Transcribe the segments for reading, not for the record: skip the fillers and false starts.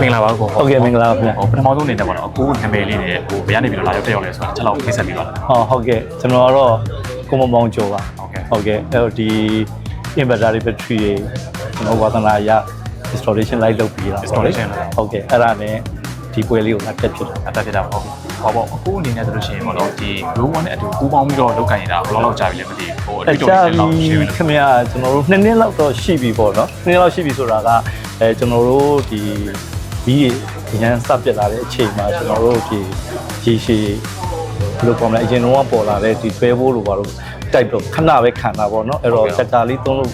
မင်္ဂလာပါကို ဟုတ်ကဲ့မင်္ဂလာပါခင်ဗျာ ပထမဆုံးအနေနဲ့ပေါ့နော်အခုနာမည်လေးနဲ့ဘယ်ကနေပြီးတော့လာရောက်တက်ရောက်လဲဆိုတာချက်လောက်ဖိတ်ဆက်ပြီးပါလား ဟုတ်ကဲ့ကျွန်တော်ကတော့ကိုမမောင်ကျော်ပါဟုတ်ကဲ့အဲ့တော့ဒီ inverter battery တွေကျွန်တော်ဝါသနာရ installation လိုက်လုပ်ပြီးတာဟုတ်ကဲ့အဲ့ဒါနဲ့ဒီပွဲလေးကိုအတက်ဖြစ်တာ အတက်ဖြစ်တာပေါ့ပေါ့အခုအနေနဲ့ဆိုလို့ရှိရင်ပေါ့နော်ဒီ Grow One နဲ့အတူပူးပေါင်းပြီးတော့လုပ်ကိုင်နေတာဘယ်လောက်ကြာပြီလဲမသိဘူးဟိုအတွေ့အကြုံတွေလောက်ရှိပြီလို့ခင်ဗျာကျွန်တော်တို့2နှစ်လောက်တော့ရှိပြီပေါ့နော်2နှစ်လောက်ရှိပြီဆိုတာကကျွန်တော်တို့ဒီဘီးရန်စပြတ်လာတဲ့အချိန်မှာကျွန်တော်တို့ဒီရေရှည်ဘယ်လိုပြောမလဲအရင်တော့ပေါ်လာတဲ့ဒီတွဲဖို့လိုပါတော့တိုက်တော့ခဏပဲခံတာပေါ့နော်အဲ့တော့စက်တာလေးသုံးလို့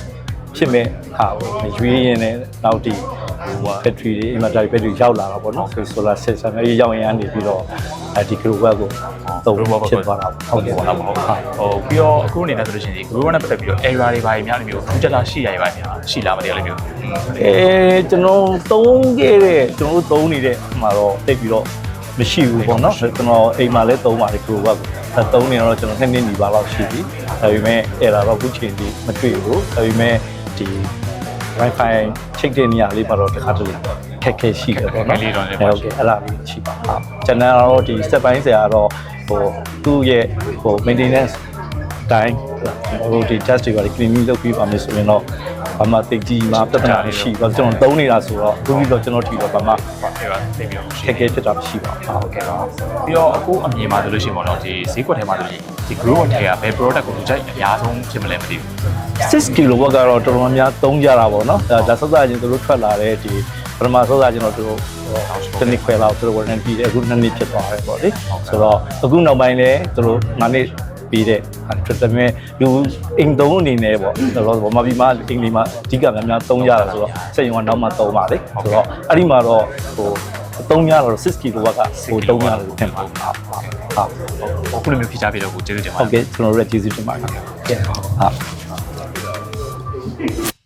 ဖြစ်မဲ့ဟာကိုရွေးရင်းနဲ့နောက်ဒီbattery တွေ inverter battery ရောက်လာတာပေါ့နော် solar system တွေရောက်ရင်ကနေပြီးတော့ဒီ grow web ကိုသုံးဖြစ်သွားတာဟုတ်ကဲ့ဟုတ် ပြီးတော့အခုအနေနဲ့ဆိုလို့ရှိရင်ဒီ Grow One နဲ့ပတ်သက်ပြီးတော့ error တွေဘာတွေများလို့မျိုးထူးခြားတာရှိရပါများရှိလာမတယ်လည်းမျိုးကျွန်တော်သုံးခဲ့တဲ့ကျွန်တော်တို့သုံးနေတဲ့မှာတော့တိတ်ပြီးတော့မရှိဘူးပေါ့နော်ကျွန်တော်အိမ်မှာလည်းသုံးပါတယ် grow web ကိုသုံးနေတော့ကျွန်တော်2နှစ်နီးပါးလောက်ရှိပြီဒါပေမဲ့အဲ့ဒါတော့အခုချိန်ထိမတွေ့ဘူးဒါပေမဲ့ဒီ wifi ချိတ်တဲ့နေရာလေးမှာတော့တစ်ခါတလေခက်ခဲရှိတယ်ပေါ့နော်ဟုတ်ကဲ့အဲ့လားလေးရှိပါဟုတ်ကျွန်တော်တော့ဒီ step ပိုင်းဆရာကတော့ဟိုသူ့ရဲ့ဟို maintenance တိုင်းကျွန်တော်တို့ဒီ test တွေပါ cleaning လုပ်ပြီးပါမယ်ဆိုရင်တော့ဘာမှတိတ်ကြီးမှပြဿနာမရှိဘူးကျွန်တော်သုံးနေတာဆိုတော့အခုပြီးတော့ကျွန်တော်ထီတော့ဘာမှသိပြီးတော့ခက်ခဲဖြစ်တာမရှိပါဘူးဟုတ်ကဲ့ပါပြီးတော့အခုအမြင်မှာဆိုလို့ရှိရင်ပေါ့နော်ဒီဈေးကွက်ထဲမှာဆိုရင်ဒီ Grow One ထဲကဘယ် product ကိုလူကြိုက်အများဆုံးဖြစ်မလဲမသိဘူး6 kW ကတော့တော်တော်များများသုံးကြတာပေါ့နော်ဒါစစချင်းတို့ထွက်လာတဲ့ဒီပထမစစချင်းတော့တို့တနည်းခွဲလောက်တို့ warranty အခု2နှစ်ဖြစ်သွားတယ်ပေါ့လေဆိုတော့အခုနောက်ပိုင်းလည်းတို့9နှစ်ပြီးတဲ့ထွက်မဲ့လူအိမ်သုံးအနေနဲ့ပေါ့တော့ဗမာပြည်မှာအိမ်လေးမှာအဓိကများများသုံးကြတာဆိုတော့စက်ရုံကနောက်မှသုံးပါလေဆိုတော့အဲ့ဒီမှာတော့ဟိုသုံးရတော့6 kW ကဟိုသုံးရတယ်ထင်ပါဟုတ်အခုလိုမျိုးဖြေချပေးတော့ကိုကျေးဇူးတင်ပါတယ်ဟုတ်ကဲ့ကျွန်တော်တို့လည်းကျေးဇူးတင်ပါတယ်ဟုတ်